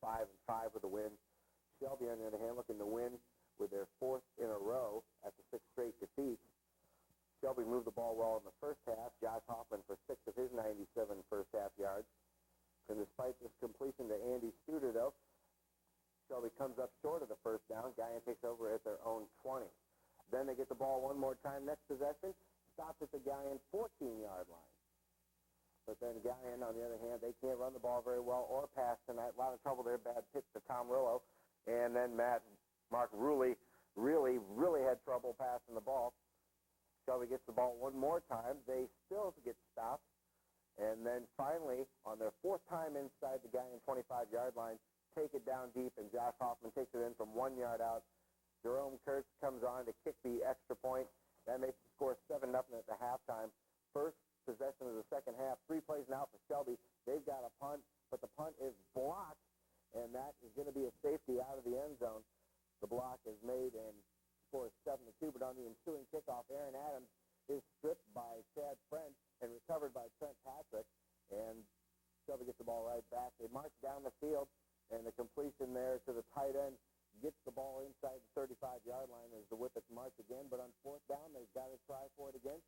5-5 with a win. Shelby, on the other hand, looking to win with their fourth in a row at the sixth straight defeat. Shelby moved the ball well in the first half. Josh Hoffman for 6 of his 97 first half yards. And despite this completion to Andy Studer, though, Shelby comes up short of the first down. Galion takes over at their own 20. Then they get the ball one more time. Next possession, stopped at the Galion 14-yard line. But then Galion, on the other hand, they can't run the ball very well or pass tonight. A lot of trouble there. Bad pitch to Tom Rillo. And then Mark Ruley really had trouble passing the ball. Shelby gets the ball one more time. They still get stopped. And then finally, on their fourth time inside the Galion 25-yard line, take it down deep, and Josh Hoffman takes it in from 1 yard out. Jerome Kurtz comes on to kick the extra point. That makes the score 7-0 at the halftime. First possession of the second half. 3 plays now for Shelby. They've got a punt, but the punt is blocked, and that is going to be a safety out of the end zone. The block is made, and score is 7-2, but on the ensuing kickoff, Aaron Adams is stripped by Chad French and recovered by Trent Patrick, and Shelby gets the ball right back. They march down the field, and the completion there to the tight end gets the ball inside the 35-yard line as the Whippets march again, but on fourth down, they've got to try for it again.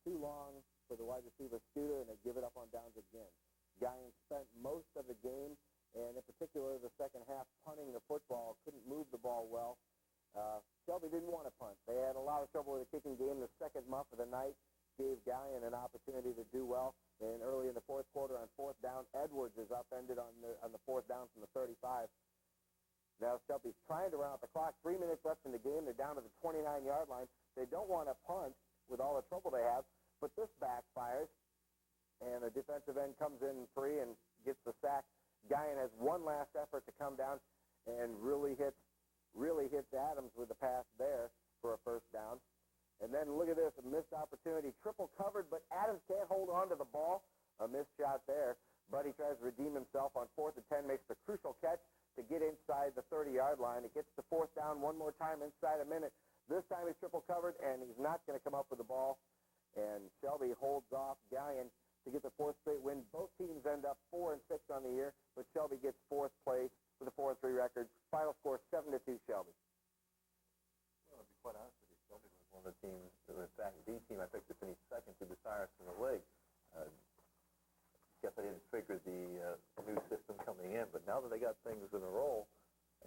Too long for the wide receiver Studer, and they give it up on downs again. Galion spent most of the game, and in particular the second half, punting the football, couldn't move the ball well. Shelby didn't want to punt. They had a lot of trouble with the kicking game. The second muff of the night gave Galion an opportunity to do well. And early in the fourth quarter on fourth down, Edwards is upended on the fourth down from the 35. Now Shelby's trying to run out the clock. 3 minutes left in the game. They're down to the 29-yard line. They don't want to punt with all the trouble they have, but this backfires, and the defensive end comes in free and gets the sack. Galion has one last effort to come down and really hits Adams with the pass there for a first down. And then look at this, a missed opportunity, triple covered, but Adams can't hold on to the ball. A missed shot there, but he tries to redeem himself on 4th and 10, makes the crucial catch to get inside the 30-yard line. It gets the fourth down one more time inside a minute. This time he's triple covered, and he's not going to come up with the ball. And Shelby holds off Galion to get the fourth straight win. Both teams end up 4-6 on the year, but Shelby gets fourth place with a 4-3 record. Final score 7-2 Shelby. Well, to be quite honest with you, Shelby was one of the teams, in fact, the team I picked to finish second to Bucyrus in the league. Guess I didn't figure the new system coming in, but now that they got things in a roll,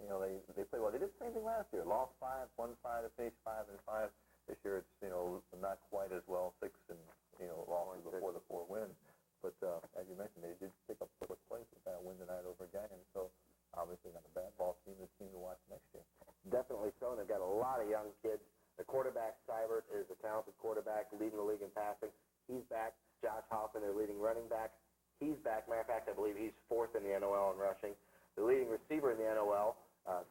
you know, they play well. They did the same thing last year. Lost 5, won 5 to finish 5-5. This year it's, you know, not quite as well. 6 and, you know, losses before the 4 wins. But as you mentioned, they did pick up fourth place with that win tonight over Galion. So obviously not a bad ball team. The team to watch next year. Definitely so. And they've got a lot of young kids. The quarterback, Seibert, is a talented quarterback, leading the league in passing. He's back. Josh Hoffman, their leading running back. He's back. Matter of fact, I believe he's 4th in the NOL in rushing. The leading receiver in the NOL,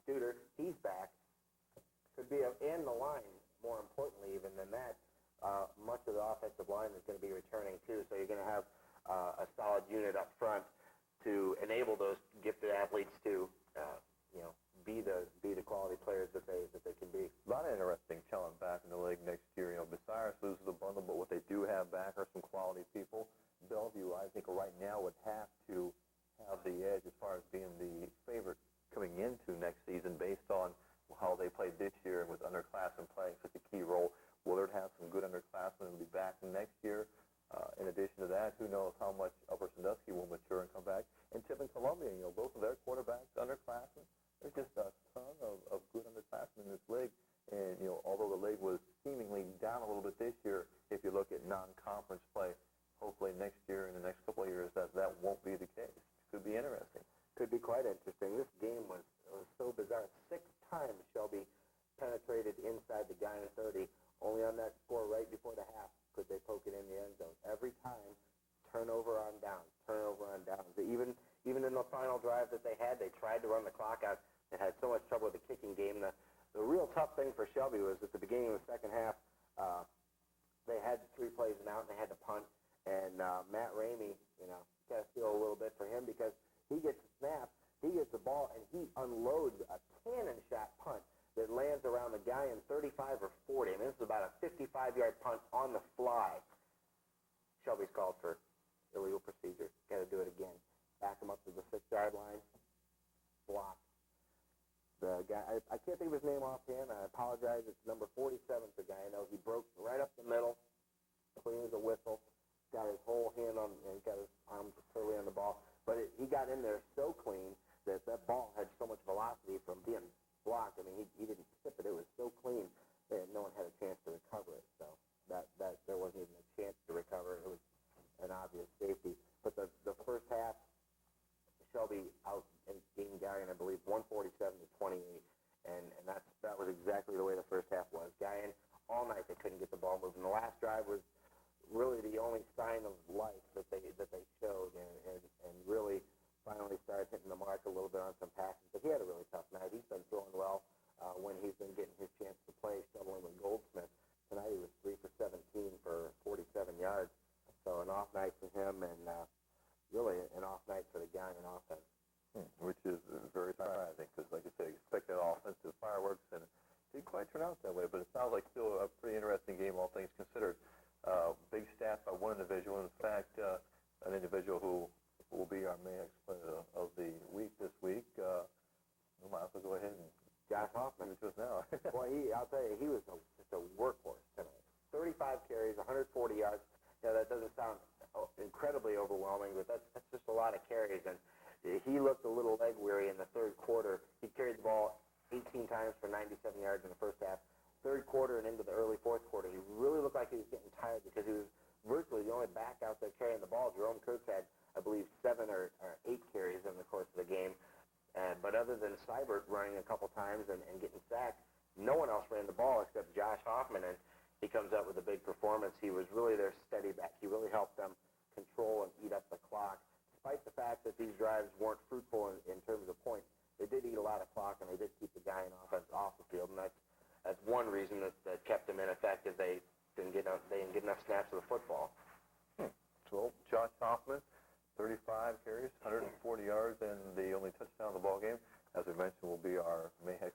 Studer, he's back. Could be in the line, more importantly even than that. Much of the offensive line is going to be returning, too, so you're going to have a solid unit up front to enable those gifted athletes to, you know, be the quality players that they can be. A lot of interesting talent back in the league next year. You know, Bucyrus loses the bundle, but what they do have back are some quality people. Bellevue, I think, right now would have to have the edge as far as being the favorite coming into next season based on how they played this year and with underclassmen playing such a key role. Willard has some good underclassmen and will be back next year. In addition to that, who knows how much Upper Sandusky will mature and come back. And Tip and Columbia, you know, both of their quarterbacks, underclassmen. There's just a ton of good underclassmen in this league. And, you know, although the league was seemingly down a little bit this year, if you look at non-conference play, hopefully next year and the next couple of years that won't be the case. Could be interesting. Could be quite interesting. This game was so bizarre. 6 times Shelby penetrated inside the Galion 30. Only on that score right before the half could they poke it in the end zone. Every time, turnover on downs. Even in the final drive that they had, they tried to run the clock out. They had so much trouble with the kicking game. The real tough thing for Shelby was at the beginning of the second half, they had 3 plays and out, and they had to punt. And Matt Ramey, you know, got to feel a little bit for him because he gets the snap, he gets the ball, and he unloads a cannon shot punt that lands around the Galion 35 or 40. I mean, this is about a 55-yard punt on the fly. Shelby's called for illegal procedure. Got to do it again. Back him up to the 6-yard line. of his name offhand. I apologize. It's number 47 for Galion. He broke right up the middle, clean as a whistle. Got his whole hand on, and got his arms totally on the ball. But he got in there so clean that ball had so much velocity from being blocked. I mean, he didn't tip it. It was so clean that no one had a chance to recover it. So that there wasn't even a chance to recover it. It was an obvious safety. But the first half, Shelby out and gained Galion, I believe, 147 to 28. And that was exactly the way the first half was. Galion, all night they couldn't get the ball moving. The last drive was really the only sign of life that they showed, and really finally started hitting the mark a little bit on some passes. But he had a really tough night. He's been throwing well when he's been getting his chance to play, shoveling with Goldsmith. Tonight he was 3 for 17 for 47 yards. So an off night for him, and really an off night for the Galion offense. Which is very surprising, because, like you say, expected offensive fireworks, and it didn't quite turn out that way. But it sounds like still a pretty interesting game, all things considered. Big stats by one individual. In fact, an individual who will be our main exponent of the week this week. We might as well go ahead and Josh Hoffman. to us now. Well, I'll tell you, he was just a workhorse tonight. 35 carries, 140 yards. Yeah, that doesn't sound incredibly overwhelming, but that's just a lot of carries. And he looked a little leg weary in the third quarter. He carried the ball 18 times for 97 yards in the first half. Third quarter and into the early fourth quarter, he really looked like he was getting tired because he was virtually the only back out there carrying the ball. Jerome Kurtz had, I believe, 7 or 8 carries in the course of the game. But other than Seibert running a couple times and getting sacked, no one else ran the ball except Josh Hoffman, and he comes up with a big performance. He was really their steady back. He really helped them control and eat up the clock. Despite the fact that these drives weren't fruitful in terms of points, they did eat a lot of clock, and they did keep the Galion offense off the field, and that's one reason that kept them ineffective. They didn't get enough snaps of the football. So Josh Hoffman, 35 carries, 140 yards, and the only touchdown of the ball game, as we mentioned, will be our Mayhex